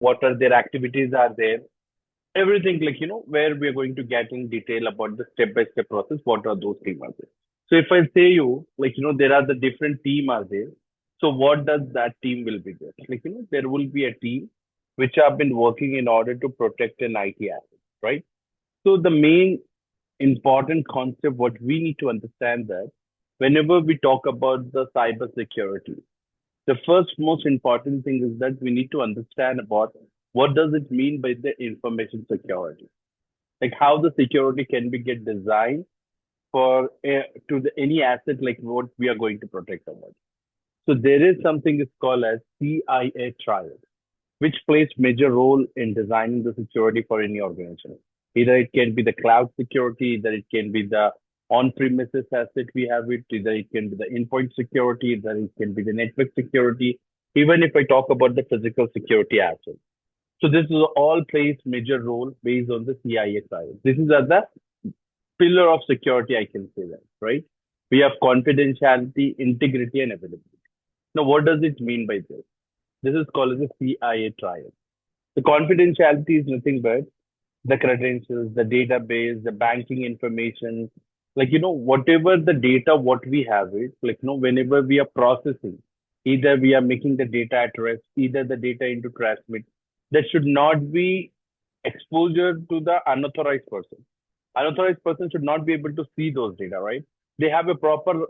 what are their activities are there, everything like, where we are going to get in detail about the step-by-step process, what are those teams are there. So if I say you, like, there are the different team are there. So what does that team will be there? Like, there will be a team which have been working in order to protect an IT asset, right? So the main important concept, what we need to understand that whenever we talk about the cyber security, the first most important thing is that we need to understand about what does it mean by the information security, like how the security can be get designed for any asset like what we are going to protect about. So there is something is called as CIA trial, which plays major role in designing the security for any organization. Either it can be the cloud security, either it can be the on-premises asset we have it, either it can be the endpoint security, either it can be the network security, even if I talk about the physical security asset. So this is all plays major role based on the CIA side. This is at the pillar of security, I can say that, right? We have confidentiality, integrity, and availability. Now, what does it mean by this? This is called as a CIA trial. The confidentiality is nothing but the credentials, the database, the banking information, like, whatever the data, what we have it, like, whenever we are processing, either we are making the data at rest, either the data into transmit, that should not be exposure to the unauthorized person. Unauthorized person should not be able to see those data, right? They have a proper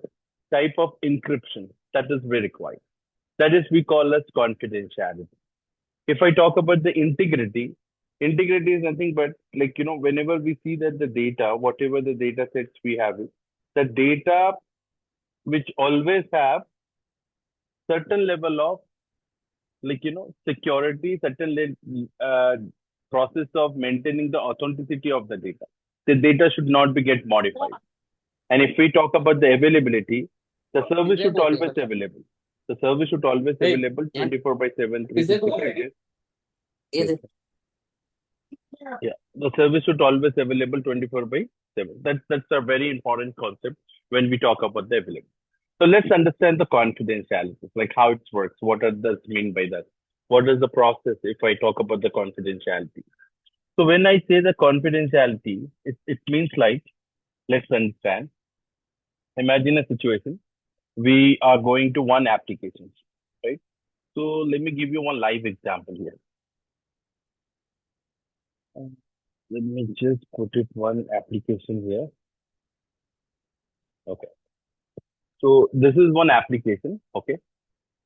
type of encryption that is very required. That is we call as confidentiality. If I talk about the integrity, integrity is nothing but like, whenever we see that the data, whatever the data sets we have, the data which always have certain level of like, security, certain process of maintaining the authenticity of the data. The data should not be get modified. And if we talk about the availability, the service should always available. The service should always available 24 by 7, 365 days. Yes. Yeah, the service should always available 24 by 7. That's a very important concept when we talk about the availability. So let's understand the confidentiality, like how it works. What does it mean by that? What is the process if I talk about the confidentiality? So when I say the confidentiality, it means like, let's understand. Imagine a situation. We are going to one application, right? So let me give you one live example here. Let me just put it one application here. Okay. So this is one application. Okay.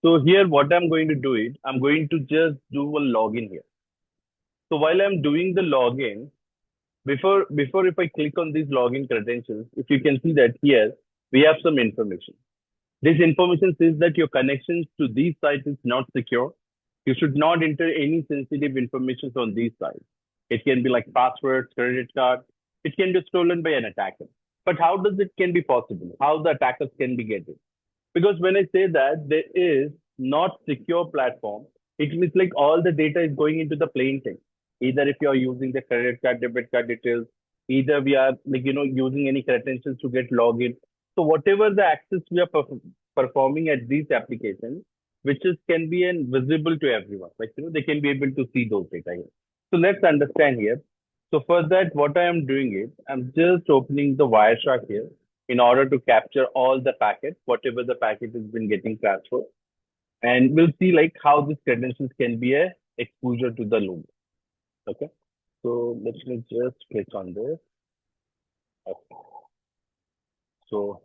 So here, what I'm going to do it, I'm going to just do a login here. So while I'm doing the login, before if I click on these login credentials, if you can see that here, we have some information. This information says that your connections to these sites is not secure. You should not enter any sensitive information on these sites. It can be like passwords, credit card. It can be stolen by an attacker. But how does it can be possible? How the attackers can be getting? Because when I say that there is not secure platform, it means like all the data is going into the plain text. Either if you are using the credit card, debit card details, either we are like, using any credentials to get login. So whatever the access we are performing at these applications, which is can be visible to everyone. Like, they can be able to see those data here. So let's understand here. So for that, what I am doing is I'm just opening the Wireshark here in order to capture all the packets, whatever the packet has been getting transferred. And we'll see like how these credentials can be a exposure to the loop. Okay. So let me just click on this. Okay. So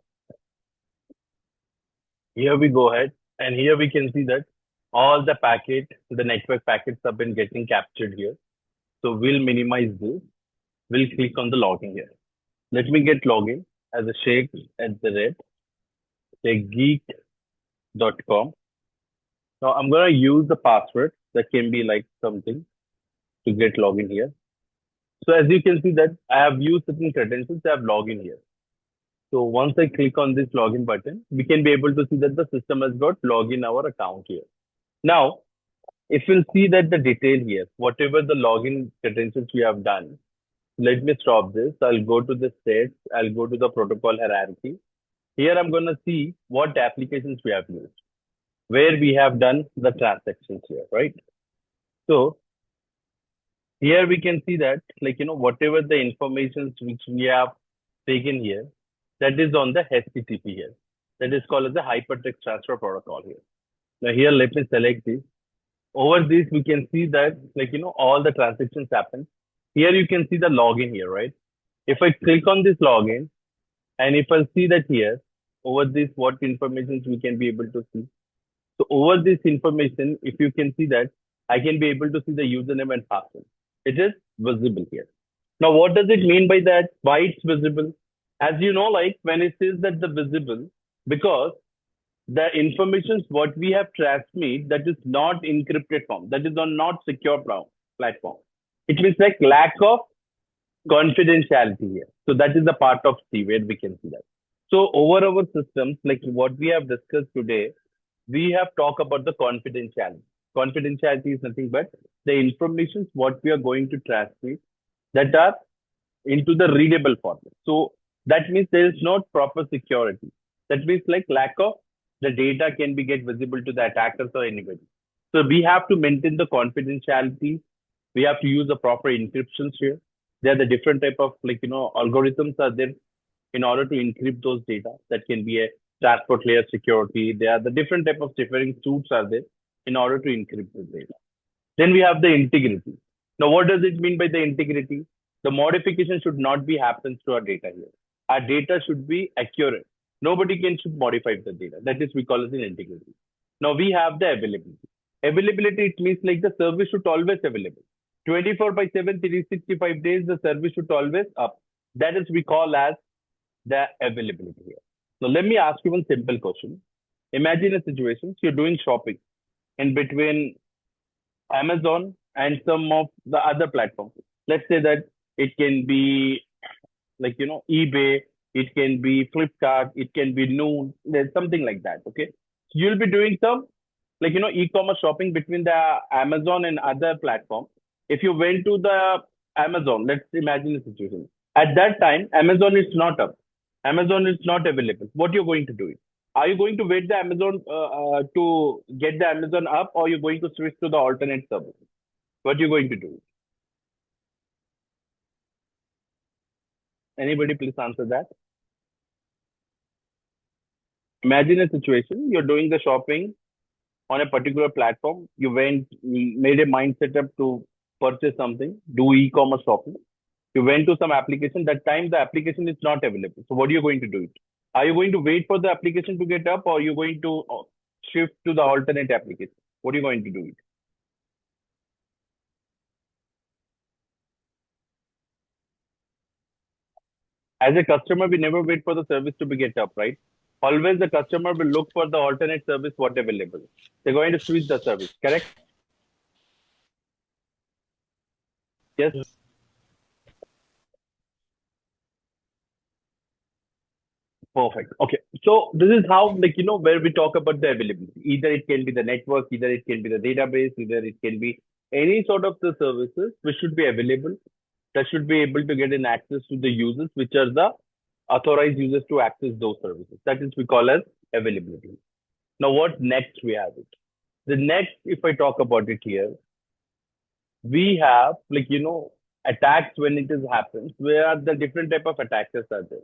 here we go ahead. And here we can see that all the network packets have been getting captured here. So we'll minimize this. We'll click on the login here. Let me get login as a sheikh@geek.com. Now I'm going to use the password that can be like something to get login here. So as you can see that I have used certain credentials, I have login here. So once I click on this login button, we can be able to see that the system has got login our account here. Now, if we'll see that the detail here, whatever the login credentials we have done, let me stop this. I'll go to the sets. I'll go to the protocol hierarchy. Here I'm going to see what applications we have used, where we have done the transactions here, right? So Here we can see that, whatever the information which we have taken here, that is on the HTTP here. That is called as the hypertext transfer protocol here. Now here, let me select this. Over this, we can see that, all the transactions happen. Here you can see the login here, right? If I click on this login, and if I see that here, over this, what information we can be able to see. So over this information, if you can see that, I can be able to see the username and password. It is visible here. Now, what does it mean by that? Why it's visible? As you know, like when it says that the visible, because the information what we have transmit that is not encrypted form, that is on not secure platform. It means like lack of confidentiality here. So that is the part of C where we can see that. So over our systems, like what we have discussed today, we have talked about the confidentiality. Confidentiality is nothing but the information what we are going to transmit that are into the readable format. So that means there is not proper security. That means like lack of the data can be get visible to the attackers or anybody. So we have to maintain the confidentiality. We have to use the proper encryptions here. There are the different type of algorithms are there in order to encrypt those data. That can be a transport layer security. There are the different type of differing suits are there in order to encrypt the data. Then we have the integrity. Now, what does it mean by the integrity? The modification should not be happens to our data here. Our data should be accurate. Nobody can should modify the data. That is we call it an integrity. Now we have the availability. Availability, it means like the service should always available. 24 by 7, 365 days, the service should always up. That is we call as the availability here. Now let me ask you one simple question. Imagine a situation, so you're doing shopping in between Amazon and some of the other platforms. Let's say that it can be eBay, it can be Flipkart, it can be Noon, there's something like that. Okay. So you'll be doing some e-commerce shopping between the Amazon and other platforms. If you went to the Amazon, let's imagine a situation. At that time, Amazon is not up. Amazon is not available. What you're going to do? Are you going to wait the Amazon to get the Amazon up, or you're going to switch to the alternate service? What you're going to do? Anybody please answer that? Imagine a situation, you're doing the shopping on a particular platform. You made a mind setup to purchase something, do e-commerce shopping. You went to some application. That time the application is not available. So what are you going to do? Are you going to wait for the application to get up, or are you going to shift to the alternate application? What are you going to do? As a customer, we never wait for the service to be get up, right? Always the customer will look for the alternate service what available. They're going to switch the service, correct? Yes. Yes. Perfect. Okay. So this is how, where we talk about the availability. Either it can be the network, either it can be the database, either it can be any sort of the services which should be available, that should be able to get an access to the users, which are the authorized users to access those services. That is we call as availability. Now, what next we have it? The next, if I talk about it here, we have attacks when it is happens. Where are the different type of attackers are there?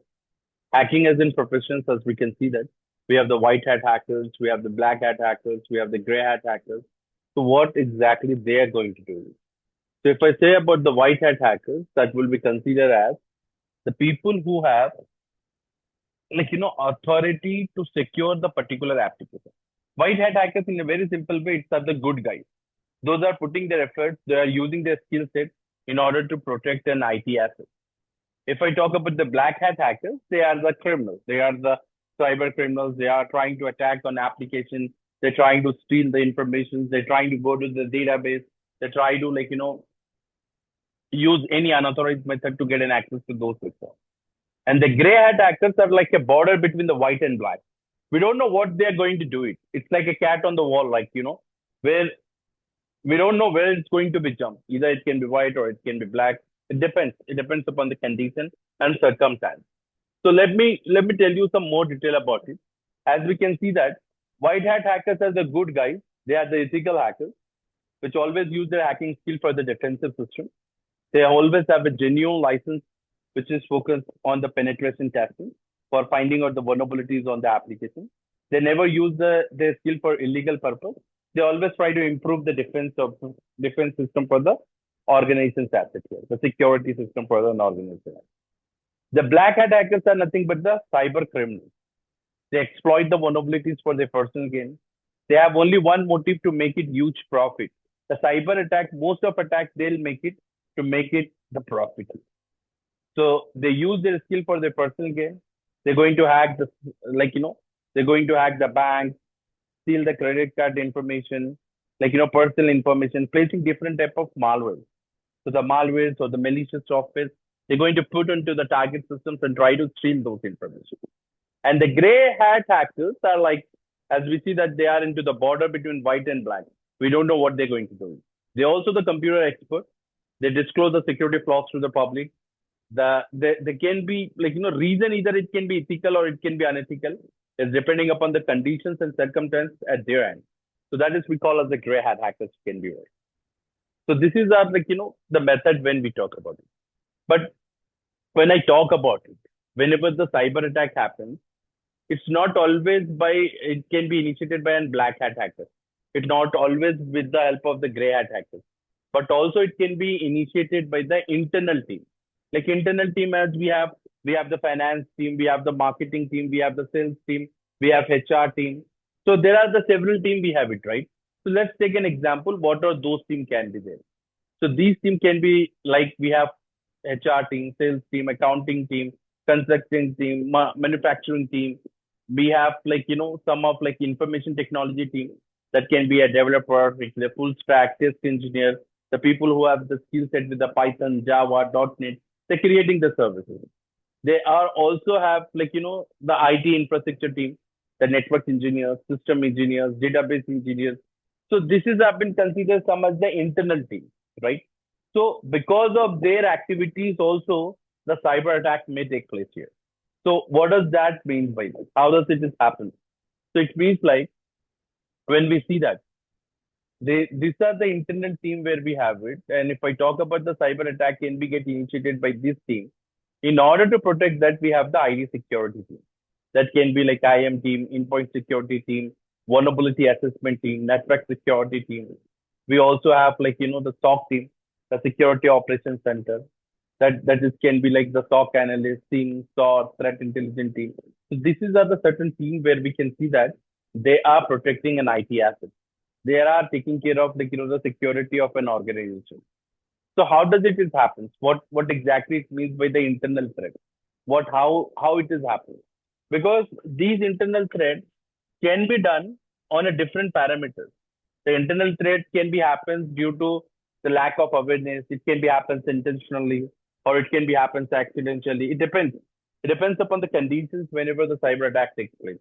Hacking as in professions, as we can see that we have the white hat hackers, we have the black hat hackers, we have the gray hat hackers. So what exactly they are going to do? So if I say about the white hat hackers, that will be considered as the people who have authority to secure the particular application. White hat hackers in a very simple way, it's are the good guys. Those are putting their efforts, they are using their skill set in order to protect an IT asset. If I talk about the black hat hackers, they are the criminals. They are the cyber criminals. They are trying to attack on applications. They're trying to steal the information. They're trying to go to the database. They try to use any unauthorized method to get an access to those systems. And the gray hat hackers are like a border between the white and black. We don't know what they're going to do it. It's like a cat on the wall, where we don't know where it's going to be jumped. Either it can be white or it can be black. It depends. It depends upon the condition and circumstance. So let me tell you some more detail about it. As we can see that white hat hackers are the good guys. They are the ethical hackers. which always use their hacking skill for the defensive system. They always have a genuine license, which is focused on the penetration testing for finding out the vulnerabilities on the application. They never use their skill for illegal purpose. They always try to improve the defense system for the organization's asset here, the security system for an organization. The black hat hackers are nothing but the cyber criminals. They exploit the vulnerabilities for their personal gain. They have only one motive to make it huge profit. The cyber attack, most of attacks, they'll make it to make it the profit. So they use their skill for their personal gain. They're going to hack the, they're going to hack the bank, steal the credit card information, personal information, placing different type of malware. So the malwares or the malicious software, they're going to put into the target systems and try to steal those information. And the gray hat hackers are like, as we see that they are into the border between white and black. We don't know what they're going to do. They're also the computer expert. They disclose the security flaws to the public. They can be reason either it can be ethical or it can be unethical. It's depending upon the conditions and circumstances at their end. So that is we call as the gray hat hackers can be right. So this is our the method when we talk about it. But when I talk about it, whenever the cyber attack happens, it's not always it can be initiated by a black hat hacker. It's not always with the help of the gray hat hackers, but also it can be initiated by the internal team. Like internal team, as we have the finance team, we have the marketing team, we have the sales team, we have HR team. So there are the several team we have it, right? So let's take an example. What are those team can be there? So these team can be like we have HR team, sales team, accounting team, construction team, manufacturing team. We have some of information technology team that can be a developer, a full stack test engineer, the people who have the skill set with the Python, Java, .NET, they're creating the services. They are also have the IT infrastructure team, the network engineers, system engineers, database engineers. So this is have been considered some as the internal team, right? So because of their activities also, the cyber attack may take place here. So what does that mean by this? How does it happen? So it means like when we see that these are the internal team where we have it. And if I talk about the cyber attack can be get initiated by this team, in order to protect that, we have the ID security team. That can be like IM team, endpoint security team, vulnerability assessment team, network security team. We also have the SOC team, the security operations center. That is can be like the SOC analyst team, SOC threat intelligence team. So this is are the certain team where we can see that they are protecting an IT asset. They are taking care of the security of an organization. So how does it happen? What exactly it means by the internal threat? How it is happening? Because these internal threats can be done on a different parameters. The internal threat can be happens due to the lack of awareness. It can be happens intentionally, or it can be happens accidentally. It depends. It depends upon the conditions whenever the cyber attack takes place.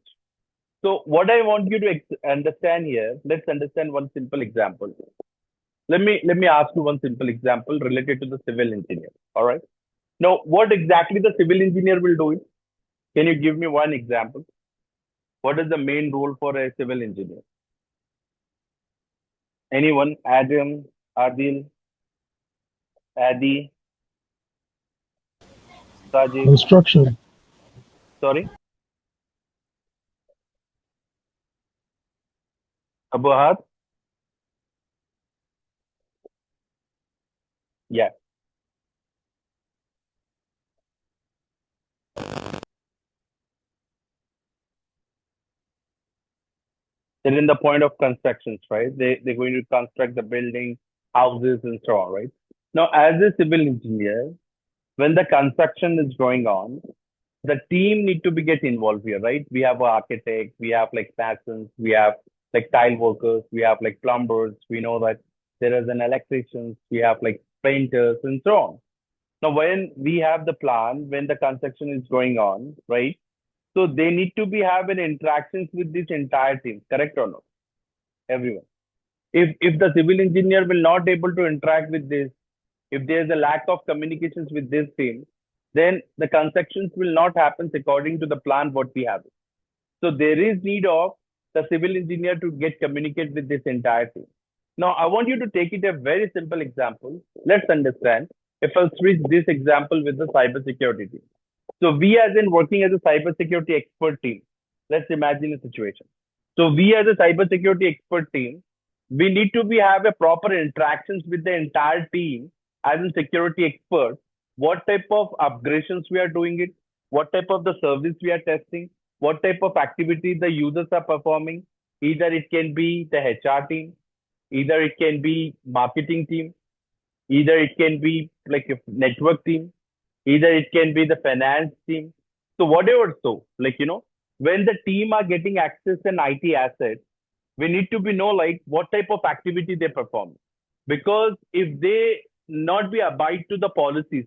So what I want you to understand here, let's understand one simple example. Let me ask you one simple example related to the civil engineer. All right. Now, what exactly the civil engineer will do it? Can you give me one example? What is the main role for a civil engineer? Anyone? Adam, Adil, Adi, Sajid. Construction. Sorry, Abuhat. Yeah. They're in the point of constructions, right? They're going to construct the building, houses, and so on, right? Now, as a civil engineer, when the construction is going on, the team need to be get involved here, right? We have architect, we have like masons, we have like tile workers, we have like plumbers. We know that there is an electricians, we have like painters, and so on. Now, when we have the plan, when the construction is going on, right? So they need to be having interactions with this entire team, correct or not? Everyone. If the civil engineer will not able to interact with this, if there is a lack of communications with this team, then the constructions will not happen according to the plan what we have. So there is need of the civil engineer to get communicate with this entire team. Now, I want you to take it a very simple example. Let's understand. If I'll switch this example with the cybersecurity team. So we as in working as a cybersecurity expert team. Let's imagine a situation. So we as a cybersecurity expert team, we need to be have a proper interactions with the entire team as a security expert. What type of upgradations we are doing it, what type of the service we are testing, what type of activity the users are performing. Either it can be the HR team, either it can be marketing team, either it can be like a network team, either it can be the finance team. So whatever, so when the team are getting access and IT assets, we need to be know like what type of activity they perform. Because if they not be abide to the policies,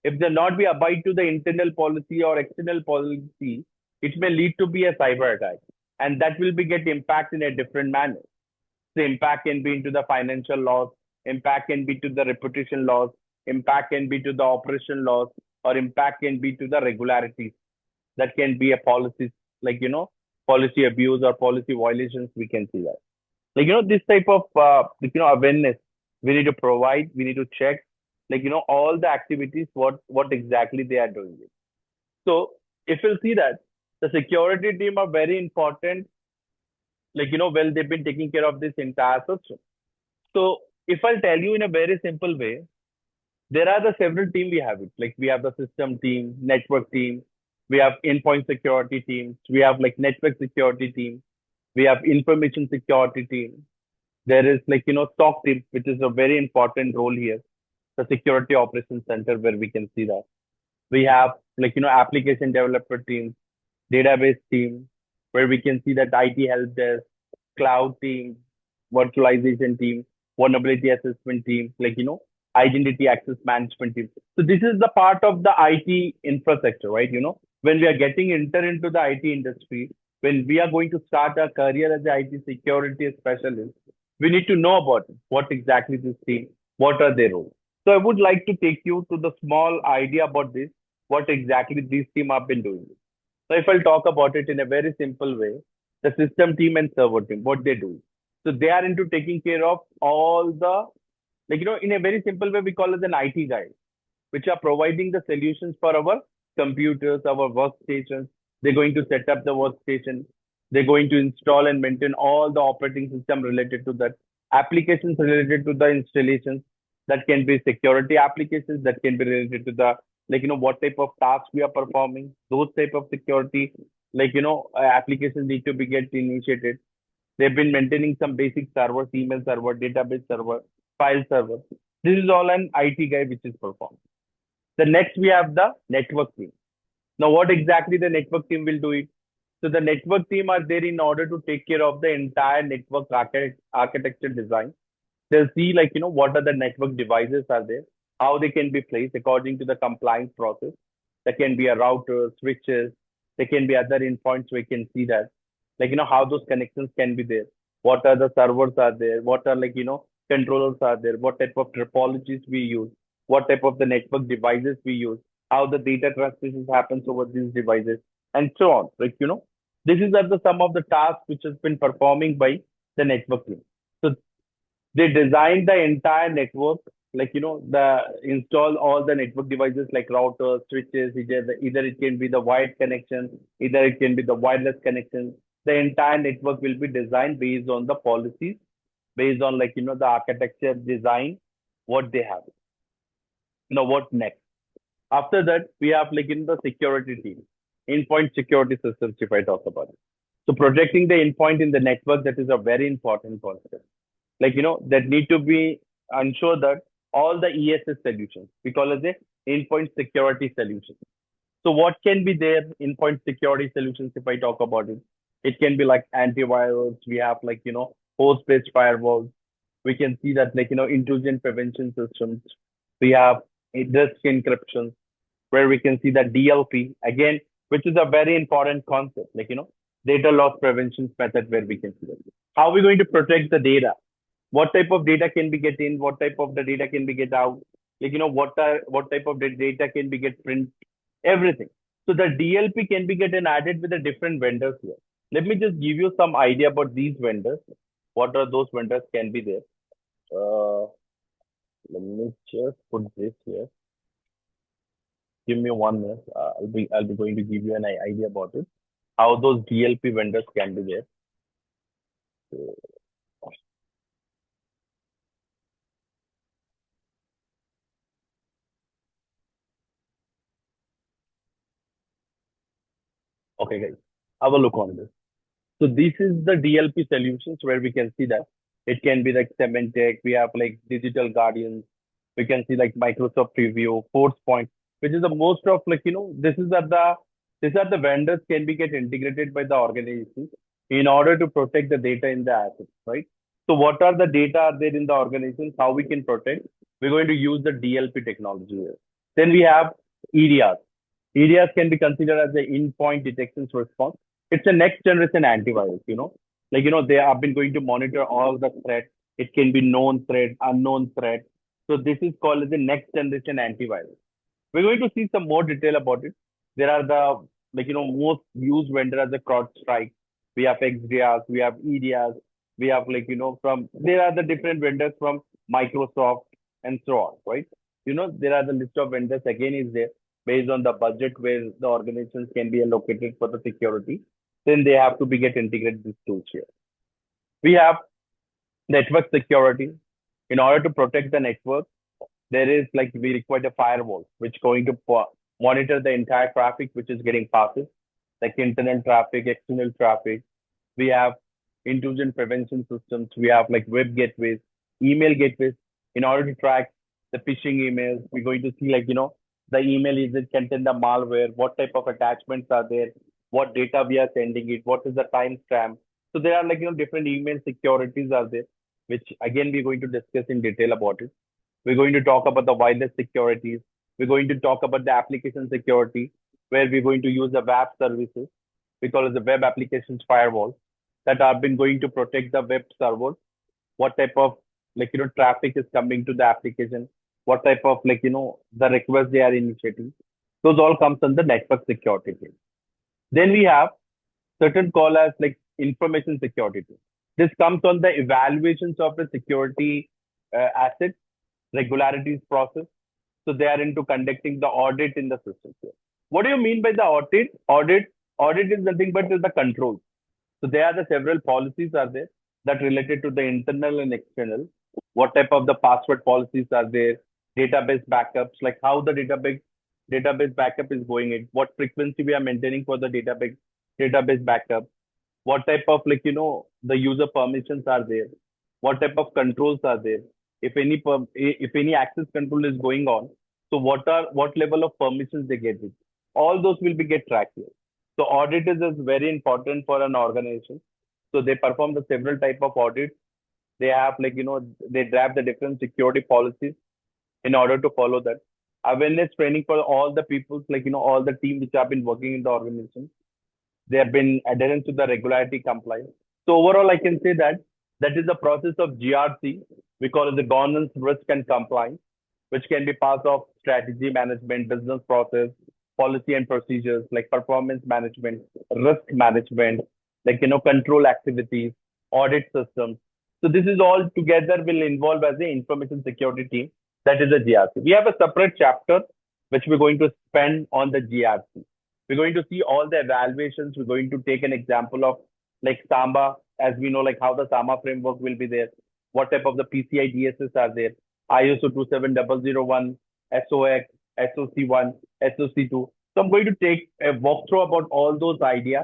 if they not be abide to the internal policy or external policy, it may lead to be a cyber attack, and that will be get impact in a different manner. The impact can be into the financial loss, impact can be to the reputation loss, impact can be to the operation loss, or impact can be to the regularities. That can be a policy, like, policy abuse or policy violations. We can see that. This type of, awareness we need to provide, we need to check, all the activities, what exactly they are doing. So if you'll see that the security team are very important, well, they've been taking care of this entire system. So if I'll tell you in a very simple way, there are the several team we have it. Like we have the system team, network team, we have endpoint security teams, we have like network security team, we have information security team. There is SOC team, which is a very important role here, the security operations center where we can see that. We have application developer team, database team, where we can see that IT help desk, cloud team, virtualization team, vulnerability assessment team, identity access management team. So this is the part of the IT infrastructure, right? When we are getting enter into the IT industry, when we are going to start our career as an IT security specialist, we need to know about it. What exactly this team, what are their roles. So I would like to take you to the small idea about this, what exactly this team have been doing. So if I'll talk about it in a very simple way, the system team and server team, what they do. So they are into taking care of all the, in a very simple way, we call it an IT guy, which are providing the solutions for our computers, our workstations. They're going to set up the workstation. They're going to install and maintain all the operating system related to that, applications related to the installations. That can be security applications, that can be related to the, what type of tasks we are performing, those type of security, applications need to be get initiated. They've been maintaining some basic servers, email server, database server, file server. This is all an IT guy which is performed. The next we have the network team. Now, what exactly the network team will do it? So the network team are there in order to take care of the entire network architecture design. They'll see what are the network devices are there, how they can be placed according to the compliance process. There can be a router, switches, there can be other endpoints. We can see that, how those connections can be there. What are the servers are there? What are controllers are there? What type of topologies we use? What type of the network devices we use? How the data transmission happens over these devices, and so on. This is are the some of the tasks which has been performing by the network team. So they designed the entire network, the install all the network devices like routers, switches, either it can be the wired connection, either it can be the wireless connection. The entire network will be designed based on the policies, based on the architecture design, what they have. Now what next? After that, we have the security team, endpoint security systems, if I talk about it. So protecting the endpoint in the network, that is a very important concept. That need to be ensure that all the ESS solutions, we call it the endpoint security solutions. So what can be there endpoint security solutions if I talk about it? It can be like antivirus. We have host-based firewalls. We can see that intrusion prevention systems. We have disk encryption, where we can see that DLP again, which is a very important concept. Data loss prevention method, where we can see that. How are we going to protect the data? What type of data can be get in? What type of the data can be get out? What type of the data can be get print? Everything. So the DLP can be get and added with the different vendors here. Let me just give you some idea about these vendors. What are those vendors can be there? Uh, Let me just put this here. Give me 1 minute. I'll be going to give you an idea about it. How those DLP vendors can be there. So, okay, guys, have a look on this. So this is the DLP solutions where we can see that it can be like Symantec, we have like Digital Guardians, we can see like Microsoft Preview, Forcepoint, which is the most of like, these are the vendors can be get integrated by the organizations in order to protect the data in the assets, right? So what are the data are there in the organizations, how we can protect? We're going to use the DLP technology here. Then we have EDRs. EDRs can be considered as the endpoint detection response. It's a next generation antivirus. They have been going to monitor all the threats. It can be known threat, unknown threat. So this is called as the next generation antivirus. We're going to see some more detail about it. There are the most used vendor as a CrowdStrike. We have XDRs, we have EDRs, we have from there are the different vendors from Microsoft and so on, right? There are the list of vendors again is there based on the budget where the organizations can be allocated for the security. Then they have to be get integrated these tools here. We have network security. In order to protect the network, there is like we require a firewall which going to monitor the entire traffic which is getting passes, like internal traffic, external traffic. We have intrusion prevention systems. We have like web gateways, email gateways. In order to track the phishing emails, we're going to see the email is it contain the malware, what type of attachments are there, what data we are sending it, what is the timestamp. So there are different email securities are there, which again we're going to discuss in detail about it. We're going to talk about the wireless securities. We're going to talk about the application security, where we're going to use the web services. We call it the web applications firewall that have been going to protect the web servers. What type of traffic is coming to the application? What type of the request they are initiating? Those all comes under network security. Then we have certain call as like information security. This comes on the evaluations of the security assets, regularities process. So they are into conducting the audit in the system here. What do you mean by the audit? Audit is nothing but the control. So there are the several policies are there that related to the internal and external. What type of the password policies are there? Database backups, like how the database backup is going in, what frequency we are maintaining for the database backup, what type of the user permissions are there, what type of controls are there, if any access control is going on, so what level of permissions they get it, all those will be get tracked here. So audit is very important for an organization. So they perform the several type of audits. They have they draft the different security policies in order to follow that. Awareness training for all the people, all the team which have been working in the organization. They have been adherent to the regularity compliance. So overall, I can say that that is the process of GRC. We call it the governance, risk, and compliance, which can be part of strategy management, business process, policy and procedures, like performance management, risk management, control activities, audit systems. So this is all together will involve as the information security team. That is the GRC. We have a separate chapter which we're going to spend on the GRC. We're going to see all the evaluations. We're going to take an example of like Samba, as we know, like how the Samba framework will be there, what type of the PCI DSS are there, ISO 27001, SOX, SOC1, SOC2. So I'm going to take a walkthrough about all those ideas,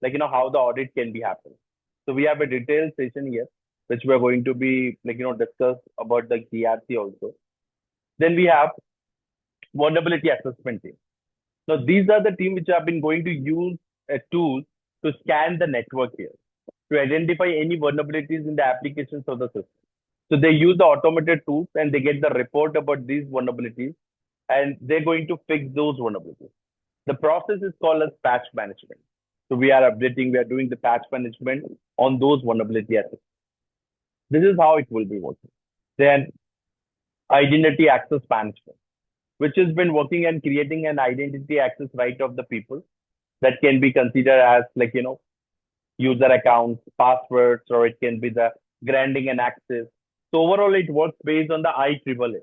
how the audit can be happening. So we have a detailed session here, which we're going to be discuss about the GRC also. Then we have vulnerability assessment team. Now, these are the team which have been going to use a tool to scan the network here to identify any vulnerabilities in the applications of the system. So they use the automated tools and they get the report about these vulnerabilities and they're going to fix those vulnerabilities. The process is called as patch management. So we are updating, we are doing the patch management on those vulnerability assets. This is how it will be working. Then identity access management, which has been working and creating an identity access right of the people that can be considered as user accounts, passwords, or it can be the granting and access. So overall, it works based on the IEEE.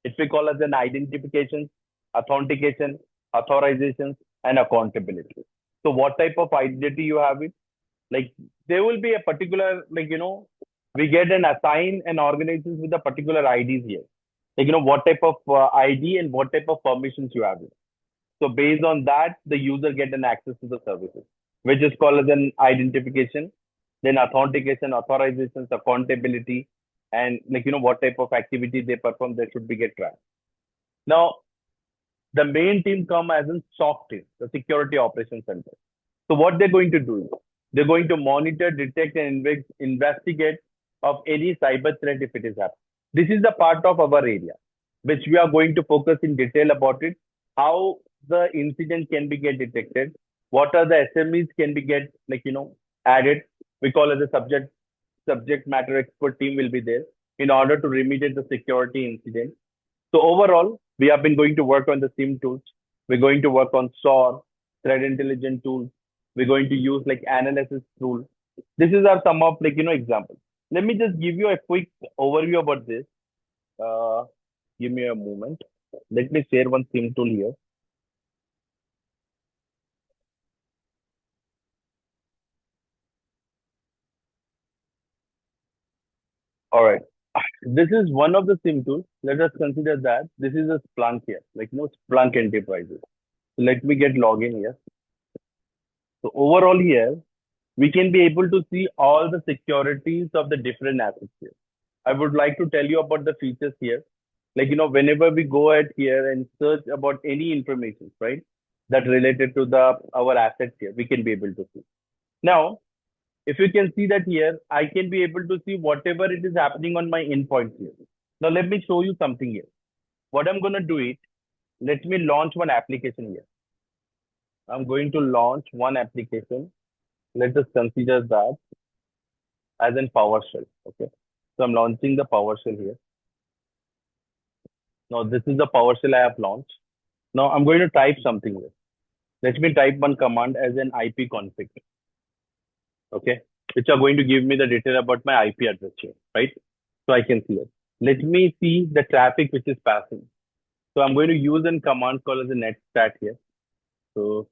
It we call as an identification, authentication, authorizations, and accountability. So what type of identity you have it? Like there will be a particular, we get an assign an organizations with a particular IDs here. What type of ID and what type of permissions you have it. So based on that, the user get an access to the services, which is called as an identification, then authentication, authorizations, accountability, and what type of activity they perform, they should be get tracked. Now, the main team come as in SOC team, the Security Operations Center. So what they're going to do is they're going to monitor, detect, and investigate of any cyber threat if it is happening. This is the part of our area, which we are going to focus in detail about it. How the incident can be get detected, what are the SMEs can be get added. We call it the subject matter expert team will be there in order to remediate the security incident. So overall, we have been going to work on the SIM tools. We're going to work on SOAR, threat intelligence tools. We're going to use like analysis tool. This is our some of examples. Let me just give you a quick overview about this. Uh, Give me a moment. Let me share one SIM tool here. All right. This is one of the SIM tools. Let us consider that this is a Splunk here, Splunk Enterprises. So let me get login here. So overall here, we can be able to see all the securities of the different assets here. I would like to tell you about the features here. Whenever we go ahead here and search about any information, right, that related to the our assets here, we can be able to see. Now, if you can see that here, I can be able to see whatever it is happening on my endpoints here. Now, let me show you something here. What I'm going to do it, let me launch one application here. I'm going to launch one application. Let us consider that as in PowerShell. Okay. So I'm launching the PowerShell here. Now this is the PowerShell I have launched. Now I'm going to type something here. Let me type one command as an IP config. Okay. Which are going to give me the detail about my IP address here, right? So I can see it. Let me see the traffic which is passing. So I'm going to use a command called as a netstat here. So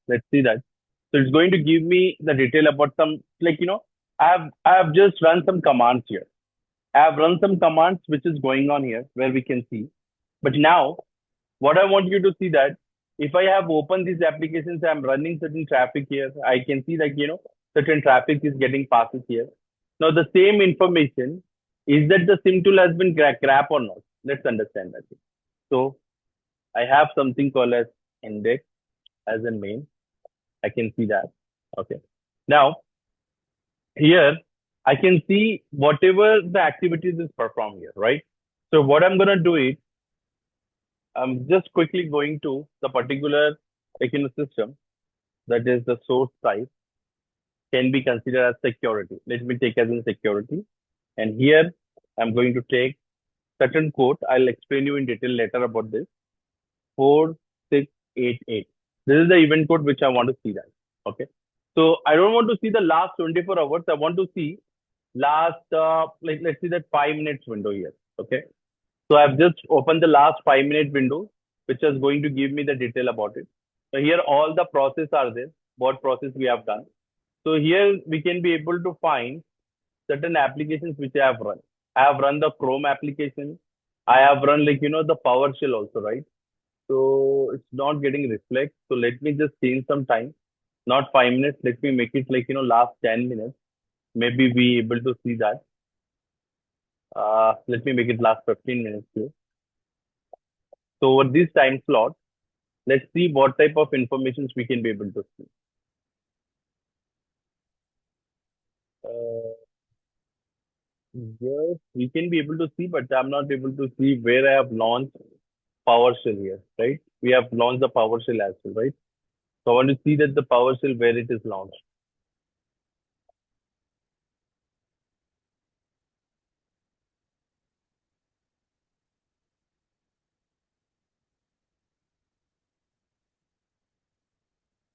let's see that. So it's going to give me the detail about some, I have just run some commands here. I have run some commands which is going on here where we can see. But now, what I want you to see that if I have opened these applications, I'm running certain traffic here. I can see that, certain traffic is getting passes here. Now, the same information, is that the SIM tool has been crap or not? Let's understand that. So I have something called as index as a main. I can see that. Okay. Now, here I can see whatever the activities is performed here, right? So what I'm gonna do is I'm just quickly going to the particular system that is the source type can be considered as security. Let me take as in security. And here I'm going to take certain code. I'll explain you in detail later about this. 4688. This is the event code which I want to see that. Okay. So I don't want to see the last 24 hours. I want to see last let's see that 5 minutes window here. Okay. So I've just opened the last 5 minute window, which is going to give me the detail about it. So here all the process are there, what process we have done. So here we can be able to find certain applications which I have run. I have run the Chrome application. I have run the PowerShell also, right? So it's not getting reflect. So let me just change some time, not 5 minutes. Let me make it last 10 minutes. Maybe we able to see that. Let me make it last 15 minutes here. So over this time slot, let's see what type of informations we can be able to see. Uh, yes, we can be able to see, but I'm not able to see where I have launched PowerShell here, right? We have launched the PowerShell as well, right? So I want to see that the PowerShell where it is launched.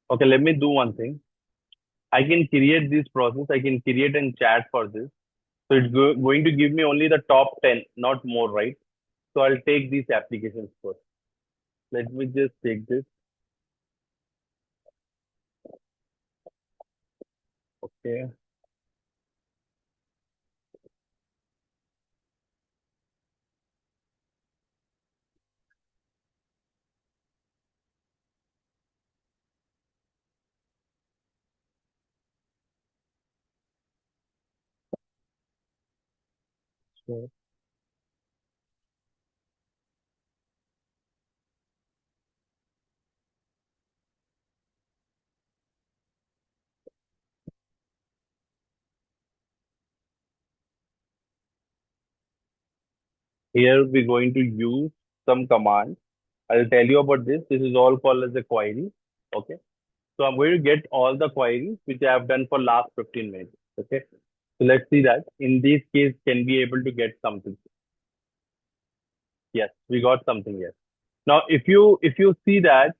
Okay, let me do one thing. I can create this process. I can create a chat for this. So it's going to give me only the top 10, not more, right? So I'll take these applications first. Let me just take this. Okay. So here we're going to use some commands. I'll tell you about this. This is all called as a query. Okay. So I'm going to get all the queries which I have done for last 15 minutes. Okay. So let's see that. In this case, can we able to get something? Yes, we got something here. Now, if you see that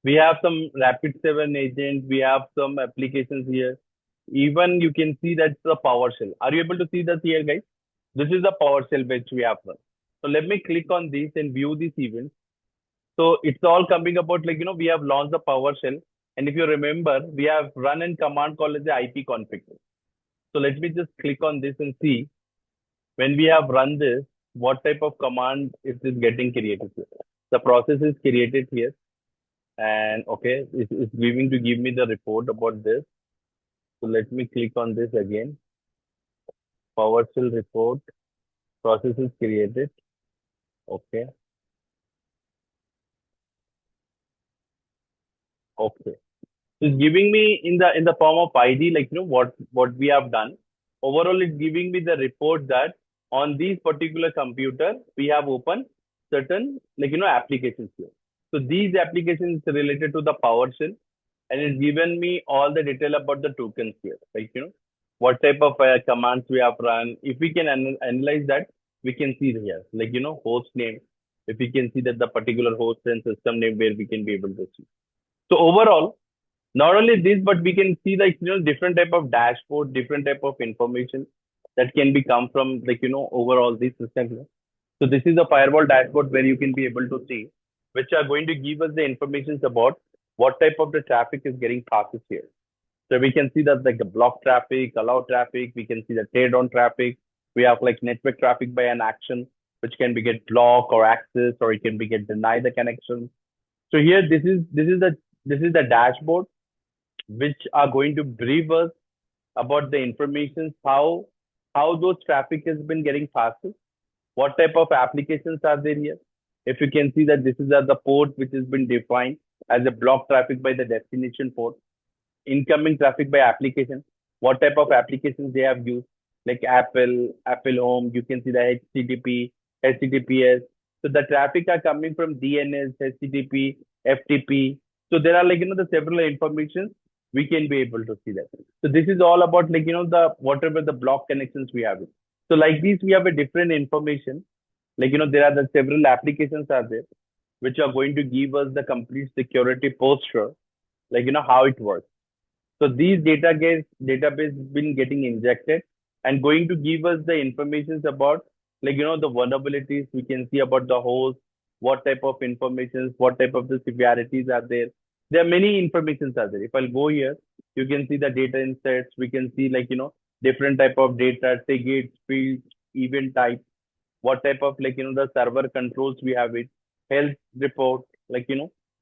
we have some Rapid7 agent, we have some applications here. Even you can see that's the PowerShell. Are you able to see that here, guys? This is the PowerShell which we have run. So let me click on this and view this event. So it's all coming about like, we have launched the PowerShell. And if you remember, we have run a command called as the IP config. So let me just click on this and see when we have run this, what type of command is this getting created here. The process is created here. And okay, it's going to give me the report about this. So let me click on this again. PowerShell report, process is created. Okay, okay. It's giving me in the form of ID, like what we have done. Overall, it's giving me the report that on these particular computer we have opened certain applications here. So these applications related to the PowerShell, and it's given me all the detail about the tokens here, like what type of commands we have run. If we can analyze that, we can see here, like host name. If we can see that the particular host and system name where we can be able to see. So overall, not only this, but we can see like different type of dashboard, different type of information that can be come from like overall this system here. So this is a firewall dashboard where you can be able to see, which are going to give us the information about what type of the traffic is getting passes here. So we can see that like the block traffic, allow traffic, we can see the tear down traffic. We have like network traffic by an action, which can be get block or access, or it can be get deny the connection. So here this is the dashboard which are going to brief us about the information how those traffic has been getting passes, what type of applications are there here. If you can see that this is the port which has been defined as a block traffic by the destination port, incoming traffic by application, what type of applications they have used, like Apple Home, you can see the HTTP, HTTPS. So the traffic are coming from DNS, HTTP, FTP. So there are like, the several information we can be able to see that. So this is all about like, the whatever the block connections we have. So like this, we have a different information. Like, there are the several applications are there, which are going to give us the complete security posture, like, how it works. So these database been getting injected and going to give us the information about like the vulnerabilities we can see about the host, what type of information, what type of the severities are there. There are many informations are there. If I'll go here, you can see the data insights. We can see like different type of data, tickets, fields, event type, what type of like the server controls we have it, health report, like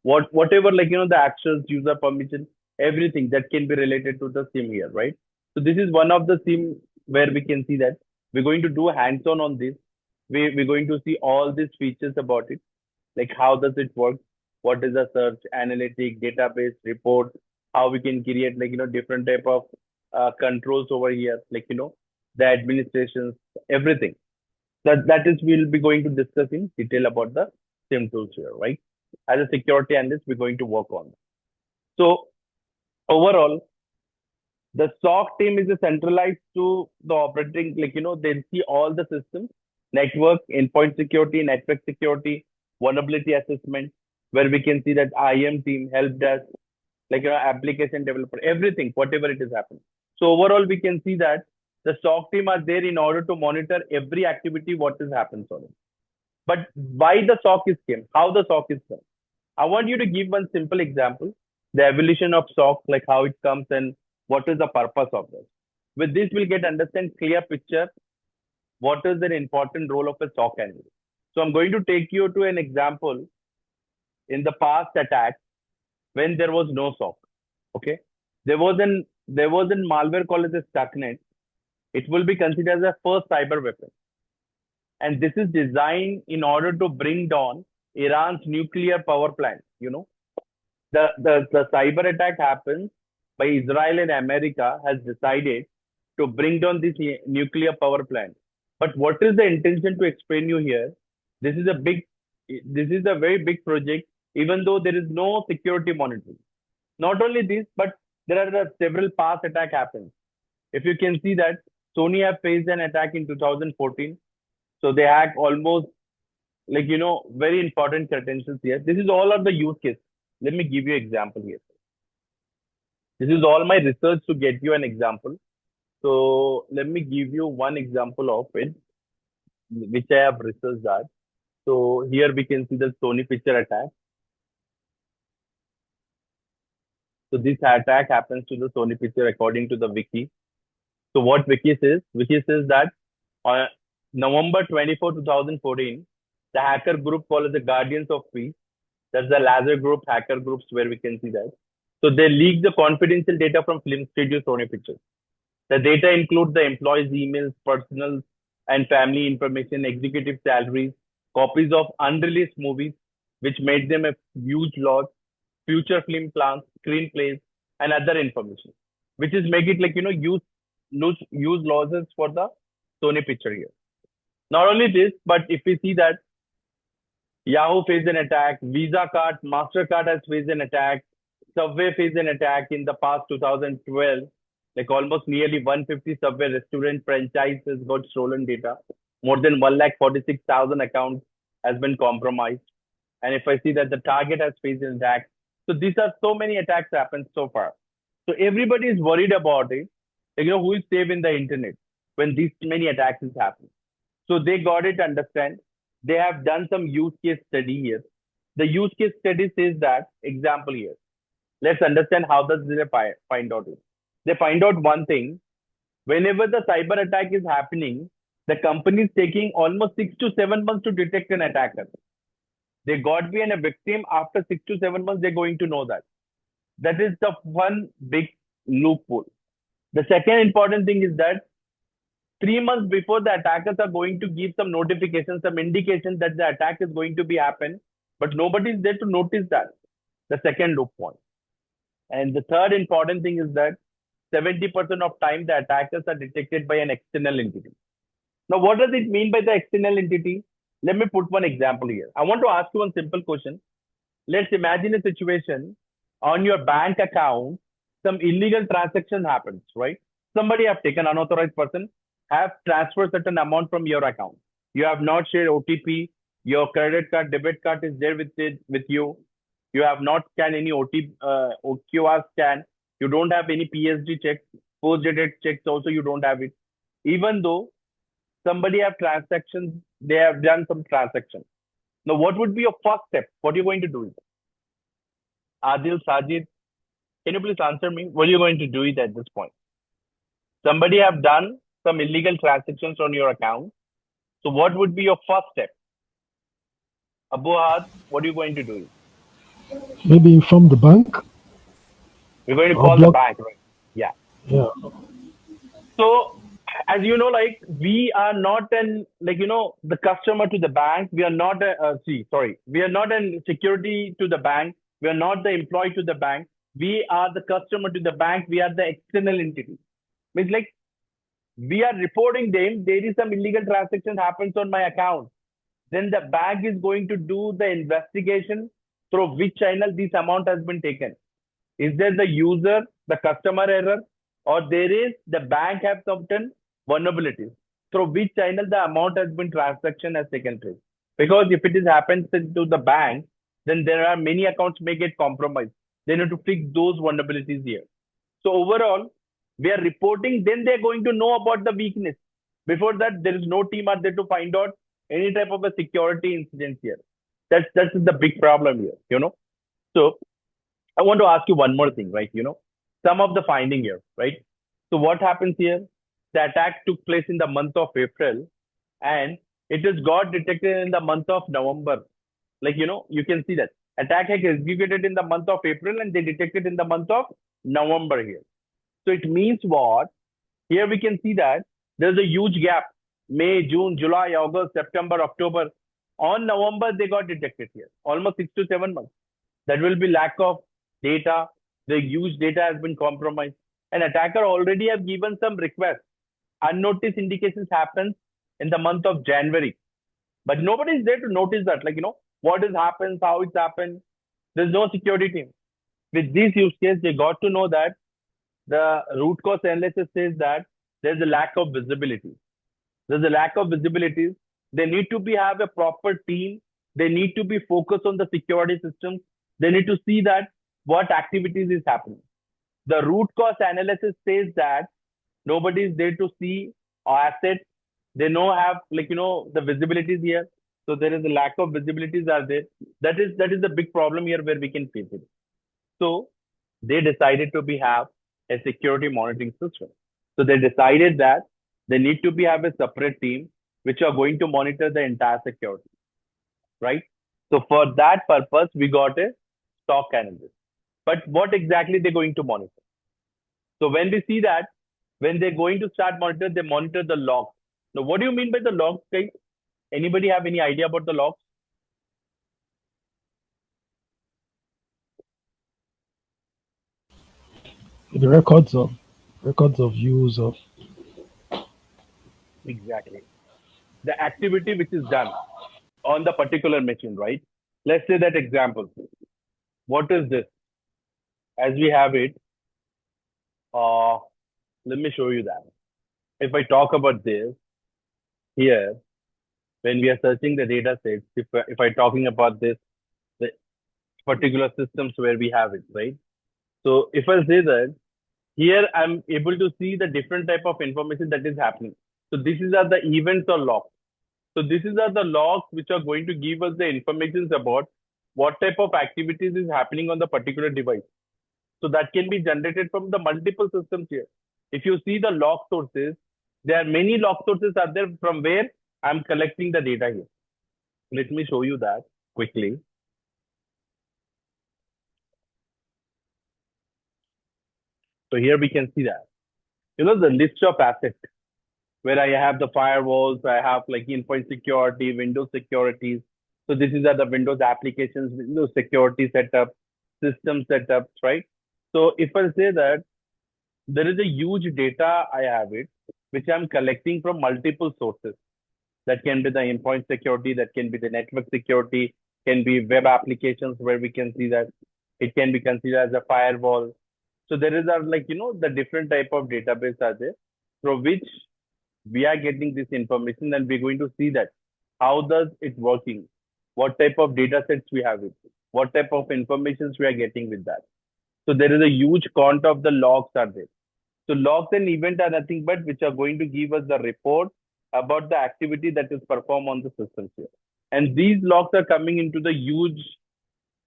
whatever like the actions, user permission, everything that can be related to the sim here, right? So this is one of the sim where we can see that we're going to do hands-on on this. We're going to see all these features about it, like how does it work, what is the search, analytic, database, report, how we can create like different type of controls over here, like the administrations, everything that is we'll be going to discuss in detail about the SIM tools here, right? As a security analyst, we're going to work on. So overall, the SOC team is a centralized to the operating, like they see all the systems, network, endpoint security, network security, vulnerability assessment, where we can see that IM team, help desk. like application developer, everything, whatever it is happening. So overall, we can see that the SOC team are there in order to monitor every activity what is happens on it. But why the SOC is came? How the SOC is done? I want you to give one simple example, the evolution of SOC, like how it comes and what is the purpose of this. With this, we'll get understand clear picture what is the important role of a SOC analyst. So I'm going to take you to an example in the past attack when there was no SOC. Okay, there was an malware called as a Stuxnet. It will be considered as a first cyber weapon, and this is designed in order to bring down Iran's nuclear power plant. The cyber attack happens by Israel and America has decided to bring down this nuclear power plant. But what is the intention to explain you here? This is a big, this is a very big project, even though there is no security monitoring. Not only this, but there are several past attack happens. If you can see that Sony have faced an attack in 2014, so they hack almost very important credentials here. This is all of the use case. Let me give you example here. This is all my research to get you an example. So let me give you one example of it, which I have researched that. So here we can see the Sony picture attack. So this attack happens to the Sony picture according to the wiki. So what wiki says that on November 24, 2014, the hacker group called the Guardians of Peace, that's the Lazar group, hacker groups where we can see that. So they leaked the confidential data from film studio Sony Pictures. The data includes the employees' emails, personal and family information, executive salaries, copies of unreleased movies, which made them a huge loss, future film plans, screenplays, and other information, which is make it use losses for the Sony picture here. Not only this, but if we see that Yahoo faced an attack, Visa card, Mastercard has faced an attack, Subway faced an attack in the past 2012, like almost nearly 150 Subway restaurant franchises got stolen data. More than 146,000 accounts has been compromised. And if I see that the Target has faced an attack, so these are so many attacks happened so far. So everybody is worried about it. Who is safe in the internet when these many attacks is happening? So they got it understand. They have done some use case study here. The use case study says that example here. Let's understand how does they find out it. They find out one thing. Whenever the cyber attack is happening, the company is taking almost 6 to 7 months to detect an attacker. They got be a victim after 6 to 7 months. They're going to know that. That is the one big loophole. The second important thing is that 3 months before the attackers are going to give some notification, some indication that the attack is going to be happen, but nobody is there to notice that. The second loop point. And the third important thing is that 70% of time the attackers are detected by an external entity. Now, what does it mean by the external entity? Let me put one example here. I want to ask you one simple question. Let's imagine a situation on your bank account, some illegal transaction happens, right? Somebody have taken unauthorized person, have transferred certain amount from your account. You have not shared OTP. Your credit card, debit card is there with you. You have not scanned any OQR scan. You don't have any PSD checks, post-dated checks also you don't have it. Even though somebody have transactions, they have done some transactions. Now, what would be your first step? What are you going to do? Adil, Sajid, can you please answer me? What are you going to do it at this point? Somebody have done some illegal transactions on your account. So what would be your first step? Abu Had, what are you going to do? Maybe inform the bank We're going to or call the block. bank, right? Yeah. Yeah, So as you know, like we are not the customer to the bank. We are not we are not a security to the bank. We are not the employee to the bank. We are the customer to the bank. We are the external entity. Means like we are reporting them. There is some illegal transaction happens on my account. Then the bank is going to do the investigation through which channel this amount has been taken. Is there the user, the customer error, or there is the bank have certain vulnerabilities through which channel the amount has been transaction has taken place? Because if it is happens to the bank, then there are many accounts may get compromised. They need to fix those vulnerabilities here. So overall, we are reporting, then they're going to know about the weakness. Before that, there is no team out there to find out any type of a security incident here. That's the big problem here. So I want to ask you one more thing, right? Some of the finding here, right? So what happens here? The attack took place in the month of April, and it has got detected in the month of November. You can see that attack has executed in the month of April, and they detected in the month of November here. So it means what? Here we can see that there's a huge gap. May, June, July, August, September, October. On November, they got detected here. Almost 6 to 7 months. That will be lack of data. The huge data has been compromised. An attacker already have given some requests. Unnoticed indications happen in the month of January. But nobody is there to notice that. What has happened, how it's happened. There's no security team. With this use case, they got to know that the root cause analysis says that there's a lack of visibility. There's a lack of visibility. They need to have a proper team. They need to be focused on the security systems. They need to see that what activities is happening. The root cause analysis says that nobody is there to see assets. They don't have the visibilities here. So there is a lack of visibilities are there. That is the big problem here where we can face it. So they decided to have a security monitoring system. So they decided that they need to have a separate team which are going to monitor the entire security, right? So for that purpose, we got a SOC analyst. But what exactly they're going to monitor? So when we see that, when they're going to start monitor, they monitor the logs. Now, what do you mean by the logs, guys? Anybody have any idea about the logs? The records of use of. Exactly. The activity which is done on the particular machine, right? Let's say that example. What is this? As we have it, uh, let me show you that. If I talk about this here, when we are searching the data sets, if I talking about this, the particular systems where we have it, right? So if I say that here, I'm able to see the different type of information that is happening. So these are the events or logs. So these are the logs which are going to give us the information about what type of activities is happening on the particular device. So that can be generated from the multiple systems here. If you see the log sources, there are many log sources are there from where I'm collecting the data here. Let me show you that quickly. So here we can see that. The list of assets where I have the firewalls, I have endpoint security, Windows securities. So this is the Windows applications, Windows security setup, system setups, right? So if I say that there is a huge data I have it, which I'm collecting from multiple sources. That can be the endpoint security, that can be the network security, can be web applications where we can see that it can be considered as a firewall. So there is the different type of database are there from which we are getting this information, and we're going to see that how does it working, what type of data sets we have it, what type of informations we are getting with that. So there is a huge count of the logs are there. So logs and event are nothing but which are going to give us the report about the activity that is performed on the systems here. And these logs are coming into the huge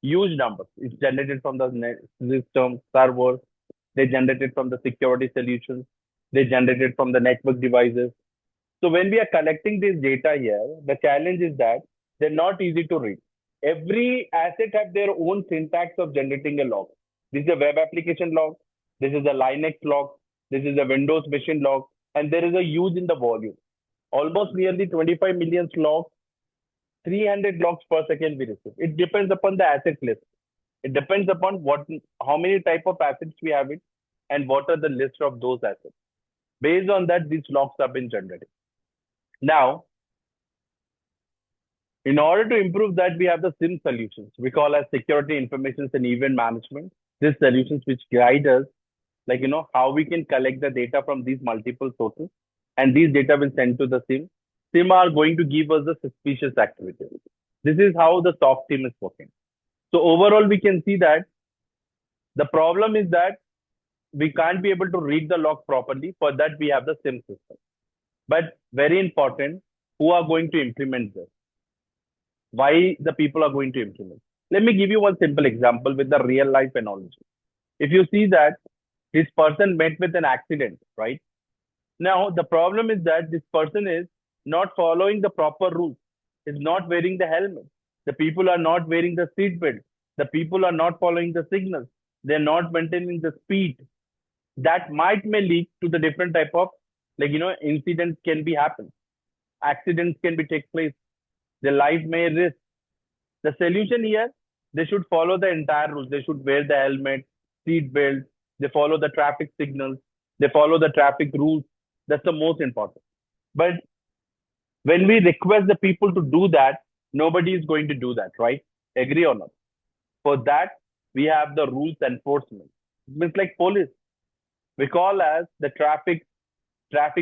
numbers. It's generated from the system servers. They generated from the security solutions. They generated from the network devices. So when we are collecting this data here, the challenge is that they're not easy to read. Every asset have their own syntax of generating a log. This is a web application log. This is a Linux log. This is a Windows machine log. And there is a huge in the volume. Almost nearly 25 million logs, 300 logs per second we receive. It depends upon the asset list. It depends upon how many type of assets we have it and what are the list of those assets. Based on that, these logs have been generated. Now, in order to improve that, we have the SIM solutions. We call as security information and event management. These solutions which guide us, how we can collect the data from these multiple sources, and these data will send to the SIM. SIM are going to give us the suspicious activity. This is how the SOC team is working. So overall, we can see that The problem is that we can't be able to read the log properly. For that, we have the SIM system. But very important, who are going to implement this? Why the people are going to implement? Let me give you one simple example with the real life analogy. If you see that this person met with an accident, right? Now, the problem is that this person is not following the proper rules, is not wearing the helmet. The people are not wearing the seat belt. The people are not following the signals. They're not maintaining the speed. That might may lead to the different type of incidents can be happen. Accidents can be take place. Their life may risk. The solution here, they should follow the entire rules. They should wear the helmet, seat belt. They follow the traffic signals. They follow the traffic rules. That's the most important. But when we request the people to do that, nobody is going to do that, right? Agree or not? For that, we have the rules enforcement. It's like police. We call as the traffic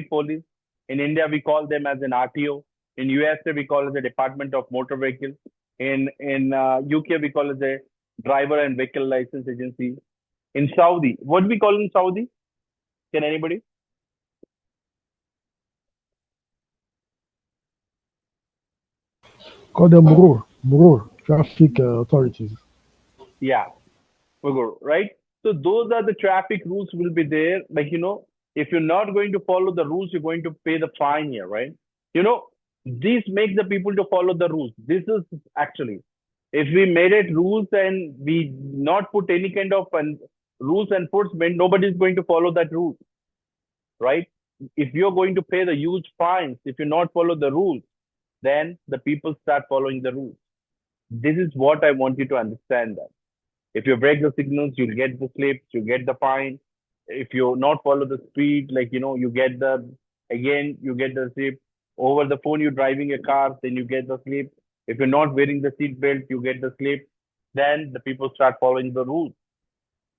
police. In India, we call them as an RTO. In USA, we call it the Department of Motor Vehicles. In UK, we call it the Driver and Vehicle License Agency. In Saudi, what do we call in Saudi? Can anybody? Call them Murur, traffic authorities. Yeah, we're good, right? So those are the traffic rules will be there. If you're not going to follow the rules, you're going to pay the fine here, right? You know, this makes the people to follow the rules. This is actually, if we made it rules and we not put any kind of rules enforcement, nobody is going to follow that rule, right? If you're going to pay the huge fines, if you not follow the rules, then the people start following the rules. This is what I want you to understand that. If you break the signals, you'll get the slips, you get the fine. If you not follow the speed, you get you get the slip. Over the phone, you're driving a car, then you get the slip. If you're not wearing the seat belt, you get the slip. Then the people start following the rules.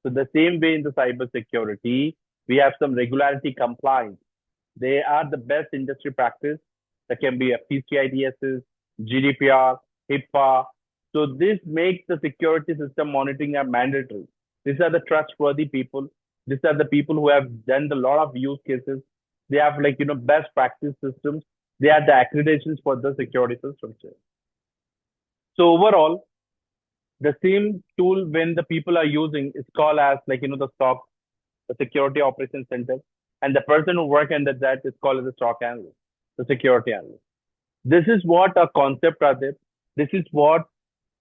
So the same way in the cyber security, we have some regularity compliance. They are the best industry practice. That can be a PCI DSS, GDPR, HIPAA. So this makes the security system monitoring a mandatory. These are the trustworthy people. These are the people who have done a lot of use cases. They have best practice systems. They are the accreditations for the security systems. So overall, the same tool when the people are using is called as the SOC, the Security Operations Center, and the person who work under that is called as the SOC Analyst, the Security Analyst. This is what our concept are there. This is what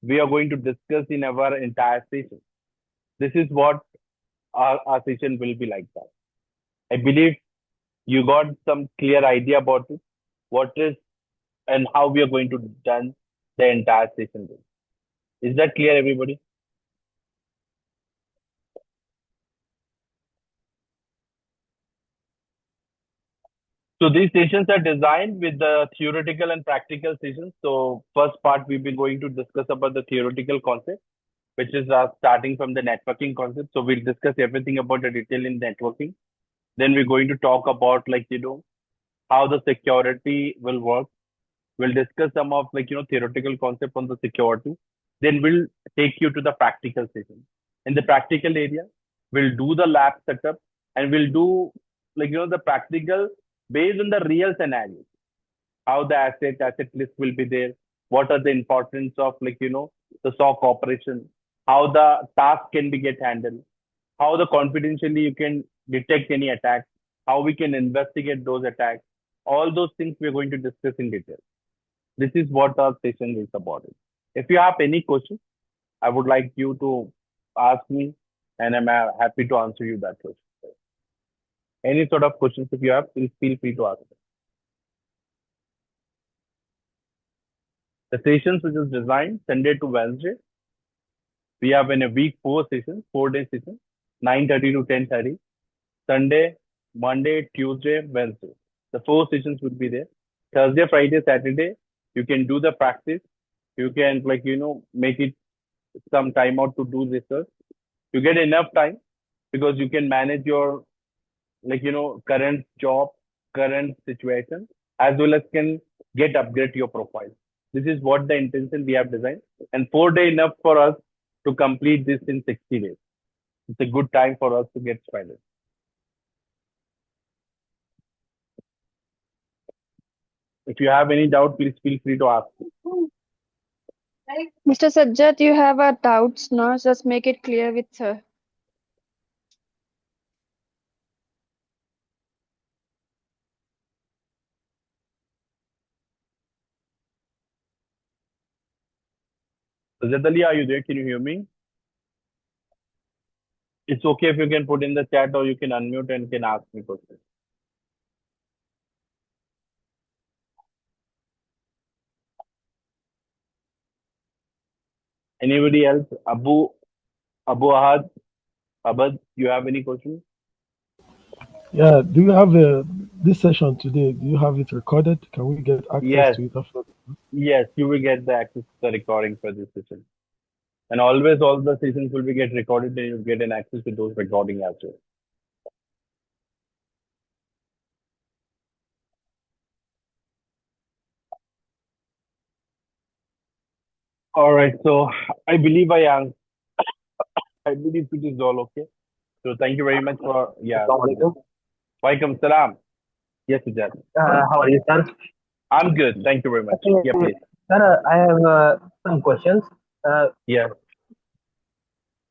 we are going to discuss in our entire session. This is what our session will be like that. I believe you got some clear idea about it, what is and how we are going to done the entire session. Is that clear, everybody? So these sessions are designed with the theoretical and practical sessions. So first part, we've been going to discuss about the theoretical concept, which is starting from the networking concept. So we'll discuss everything about the detail in networking. Then we're going to talk about how the security will work. We'll discuss some of theoretical concept on the security. Then we'll take you to the practical session. In the practical area, we'll do the lab setup and we'll do the practical based on the real scenario. How the asset list will be there. What are the importance of the SOC operation? How the task can be get handled? How the confidentially you can detect any attacks? How we can investigate those attacks? All those things we're going to discuss in detail. This is what our session is about. If you have any questions, I would like you to ask me, and I'm happy to answer you that question. Any sort of questions if you have, please feel free to ask. The sessions which is designed Sunday to Wednesday. We have in a week 4 sessions, 4 day session, 9:30 to 10:30. Sunday, Monday, Tuesday, Wednesday. The 4 sessions will be there. Thursday, Friday, Saturday, you can do the practice. You can make it some time out to do research. You get enough time because you can manage your current job, current situation, as well as can get upgrade your profile. This is what the intention we have designed, and 4 day enough for us to complete this in 60 days. It's a good time for us to get started. If you have any doubt, please feel free to ask. Mr. Sajjad, you have a doubts now. Just make it clear with her. Sajjad Ali, are you there? Can you hear me? It's okay if you can put in the chat or you can unmute and can ask me questions. Anybody else? Abu Ahad, Abad, you have any questions? Yeah, do you have this session today? Do you have it recorded? Can we get access Yes, to it after? yes, you will get the access to the recording for this session. And always all the sessions will be get recorded and you'll get an access to those recording as well. All right, so I believe I believe it is all okay. So thank you very much for yeah. Assalamualaikum. Walaikum salam. Yes, Sujat. How are you, sir? I'm good. Thank you very much. Yeah, Actually, please. sir, I have some questions. Uh, Yeah.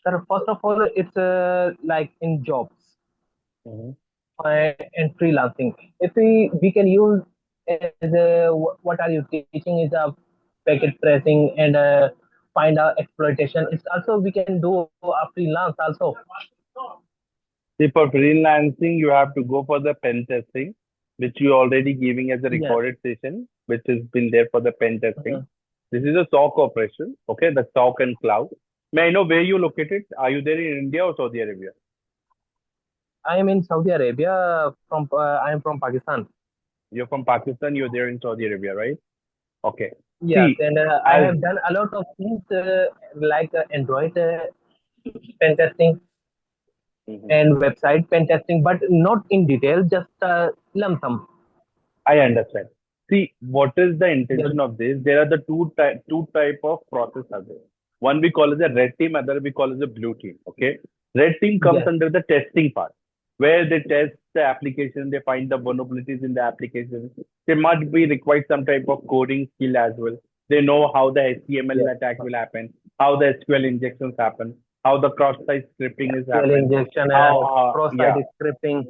Sir, first of all, it's like in jobs Mhm. and freelancing. If we can use as what are you teaching is a packet pressing and find out exploitation. It's also we can do a freelance also. See, for freelancing, you have to go for the pen testing, which you already giving as a Yes. recorded session, which has been there for the pen testing. Mhm. This is a SOC operation, okay? The SOC and cloud. May I know where you located? Are you there in India or Saudi Arabia? I am in Saudi Arabia. I am from Pakistan. You're from Pakistan, you're there in Saudi Arabia, right? Okay. Yes, See, and I as have done a lot of things like Android pen testing Mhm. and website pen testing, but not in detail, just lump sum. I understand. See, what is the Yes, intention of this? There are the two type of process are there. One we call as a red team, other we call as a blue team. Okay. Red team comes yes, under the testing part, where they test the application, they find the vulnerabilities in the application. They must be required some type of coding skill as well. They know how the HTML yes. attack will happen, how the SQL injections happen, how the cross-site scripting is SQL happen, injection how and cross-site yeah. scripting.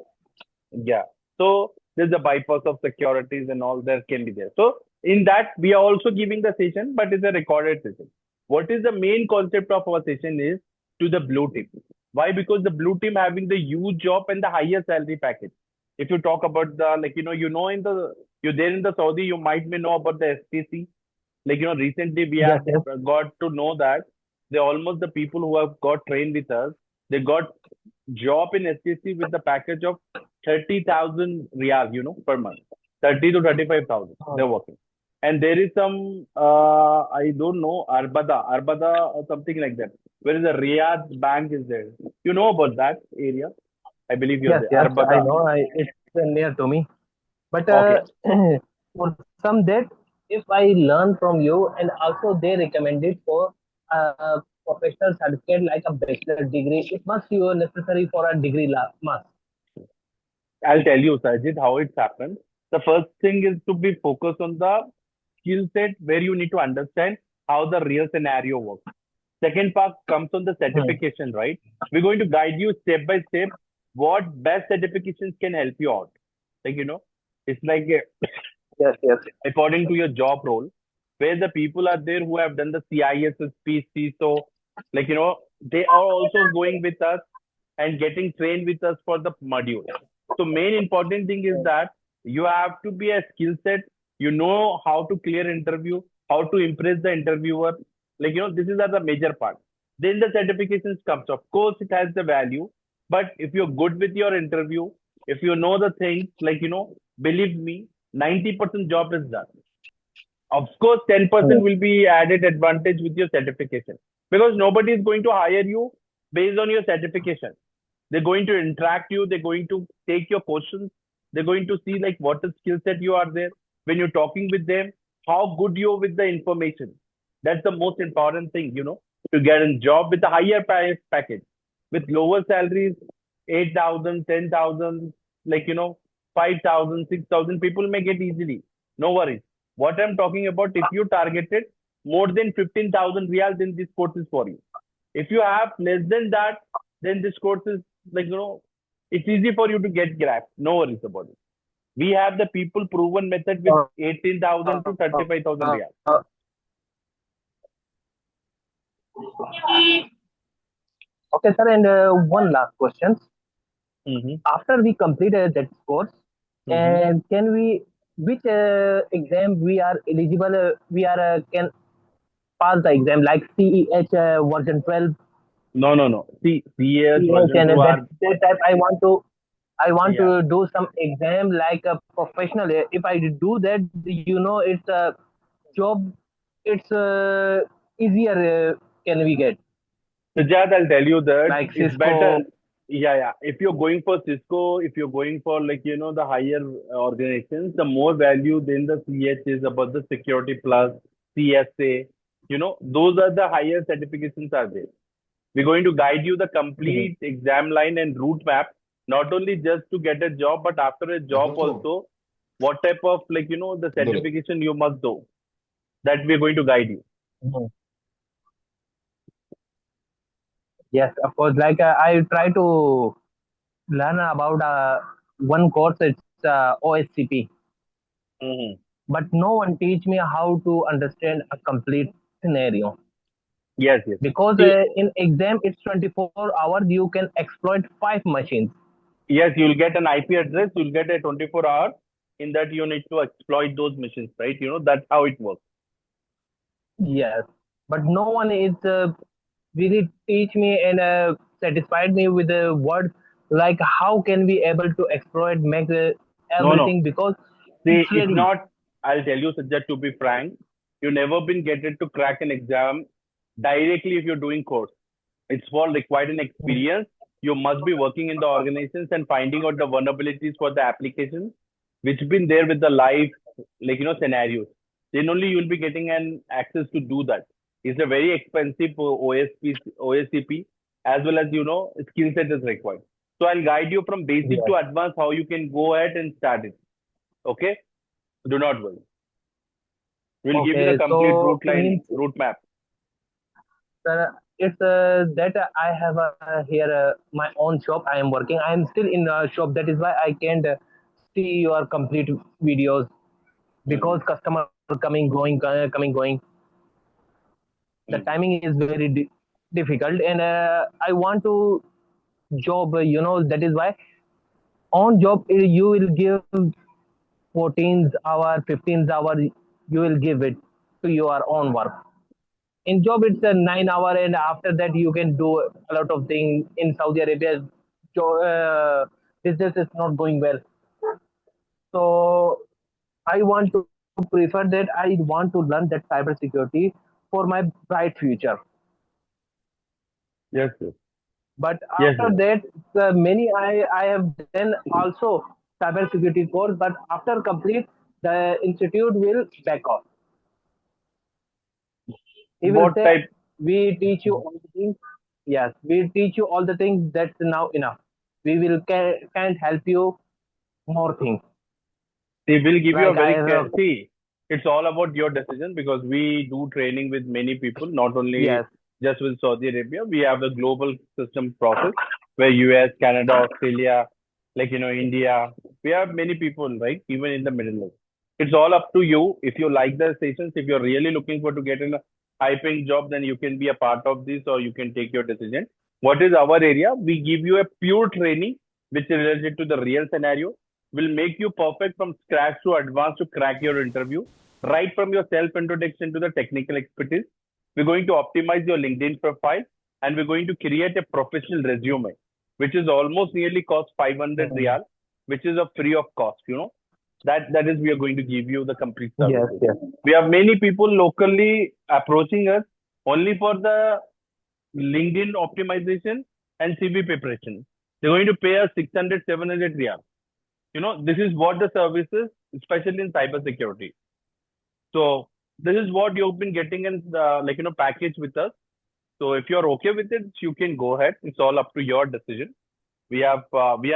Yeah. So there's a bypass of securities and all that can be there. So in that, we are also giving the session, but it's a recorded session. What is the main concept of our session is to the blue team. Why? Because the blue team having the huge job and the highest salary package. If you talk about the like in the you're there in the Saudi, you might may know about the SPC. Recently we Yes, have yes, got to know that they almost the people who have got trained with us, they got job in SPC with the package of 30,000 riyal, per month. 30 to 35,000. oh, They're working. And there is some, I don't know, Arbada or something like that. Where is the Riyadh bank is there? You know about that area? I believe you're yes, there. yes. I Arbada. know. It's near to me. But Okay. for some that, if I learn from you, and also they recommended for a professional certificate like a bachelor degree, it must be necessary for a degree must. I'll tell you, Sajid, how it's happened. The first thing is to be focused on the skill set where you need to understand how the real scenario works. Second part comes on the Hmm. certification, right? We're going to guide you step by step what best certifications can help you out. It's like Yes, yes, according to your job role, where the people are there who have done the CISSP, CISO, they are also going with us and getting trained with us for the module. So main important thing is that you have to be a skill set. You know how to clear interview, how to impress the interviewer. This is the major part. Then the certifications comes. Of course, it has the value, but if you're good with your interview, if you know the things, believe me, 90% job is done. Of course, 10% hmm. will be added advantage with your certification because nobody is going to hire you based on your certification. They're going to interact you. They're going to take your questions. They're going to see like what skill set you are there when you're talking with them, how good you're with the information. That's the most important thing, to get a job with a higher package. with lower salaries, 8,000, 10,000, 5,000, 6,000, people may get easily. No worries. What I'm talking about, if you targeted more than 15,000 real, then this course is for you. If you have less than that, then this course is it's easy for you to get grabbed. No worries about it. We have the people proven method with Uh, 18,000 to 35,000 uh, real. uh, okay, sir. And one last question. Mm-hmm. After we completed that course, Mm-hmm. and can we, which exam we are eligible? We are can pass the exam like CEH version 12, No, no, no. See, CS CEH, version and 2 are, that type. I want yeah. to do some exam like a professional. If I do that, it's a job. It's easier. Can we get Sujat, I'll tell you that like it's better. Cisco? Yeah, yeah. If you're going for Cisco, if you're going for the higher organizations, the more value than the CH is about the Security Plus, CSA. Those are the higher certifications are there. We're going to guide you the Mhm. complete exam line and route map, not only just to get a job, but after a job also, what type of the certification you must do. That we're going to guide you. Mhm. Yes, of course. Like I try to learn about one course. It's OSCP, Hmm. but no one teach me how to understand a complete scenario. Yes, yes. Because See, in exam it's 24 hours. You can exploit 5 machines. yes, you'll get an IP address, you'll get a 24 hours. In that, you need to exploit those machines, right? That's how it works. Yes, but no one is really teach me and satisfied me with the word like how can we able to exploit make No, no. everything because See, it's it's ready. not, I'll tell you, Sajjad, to be frank, you never been getting to crack an exam directly if you're doing course. It's for required an experience. You must be working in the organizations and finding out the vulnerabilities for the application, which been there with the live, scenarios. Then only you'll be getting an access to do that. It's a very expensive OSCP, as well as, skill set is required. So I'll guide you from basic Yes. to advanced how you can go ahead and start it. Okay? Do not worry. We'll give you the Okay, complete so means route map. it's that I have here my own shop. I am working. I am still in a shop. That is why I can't see your complete videos Mm-hmm. because customer coming going. The Mm-hmm. timing is very difficult, and I want to job. That is why on job you will give 14 hour, 15 hour. You will give it to your own work. In job it's a 9 hour, and after that you can do a lot of things in Saudi Arabia. Business is not going well, so I want to prefer that I want to learn that cyber security for my bright future. Yes, yes. But Yes, after yes. that many I have done also cyber security course, but after complete the institute will back off. He will What say type? we teach you all the things. Yes, we teach you all the things. That's now enough. We will can't help you more things. They will give you a Like I very have see. It's all about your decision because we do training with many people, not only yes. just with Saudi Arabia. We have the global system process where US, Canada, Australia, India. We have many people, right? Even in the Middle East. It's all up to you. If you like the sessions, if you're really looking for to get in a high-paying job, then you can be a part of this or you can take your decision. What is our area? We give you a pure training which is related to the real scenario will make you perfect from scratch to advanced to crack your interview, right from your self introduction to the technical expertise. We're going to optimize your LinkedIn profile and we're going to create a professional resume, which is almost nearly cost 500 Mm, real, which is a free of cost. That is we are going to give you the complete yes, services. yes. We have many people locally approaching us only for the LinkedIn optimization and CV preparation. They're going to pay us 600, 700 real. This is what the services, especially in cybersecurity. So this is what you've been getting in the package with us. So if you're okay with it, you can go ahead. It's all up to your decision. We are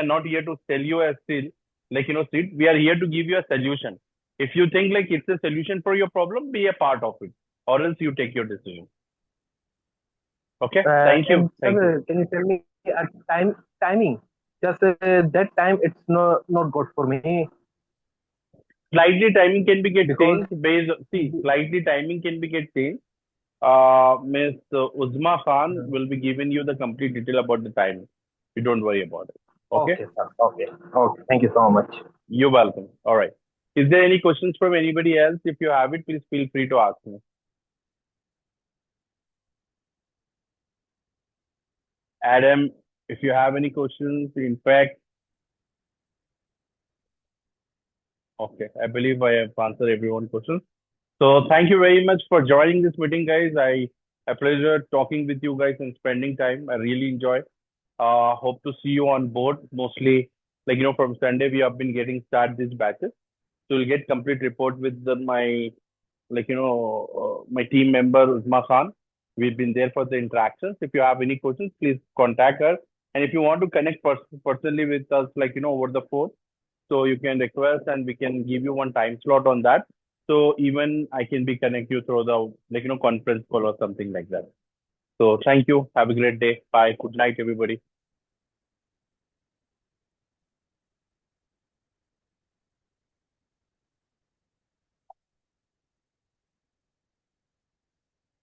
not here to sell you a seat. We are here to give you a solution. If you think like it's a solution for your problem, be a part of it, or else you take your decision. Okay. Thank you. And Thank you. sir, can you tell me a timing? Just that time, it's not good for me Slightly timing can be get because changed slightly timing can be get changed. Miss Uzma Khan will be giving you the complete detail about the time. You don't worry about it. Okay. okay, sir. Okay, okay. Thank you so much. You're welcome. All right. Is there any questions from anybody else? If you have it, please feel free to ask me. Adam, if you have any questions, in fact, okay, I believe I have answered everyone's questions. So thank you very much for joining this meeting, guys. A pleasure talking with you guys and spending time. I really enjoy. Hope to see you on board. Mostly, from Sunday we have been getting start these batches. So you'll get complete report with my team member Uzma Khan. We've been there for the interactions. If you have any questions, please contact her. And if you want to connect personally with us, over the phone, so you can request and we can give you one time slot on that. So even I can be connect you through the conference call or something like that. So thank you. Have a great day. Bye. Good night, everybody.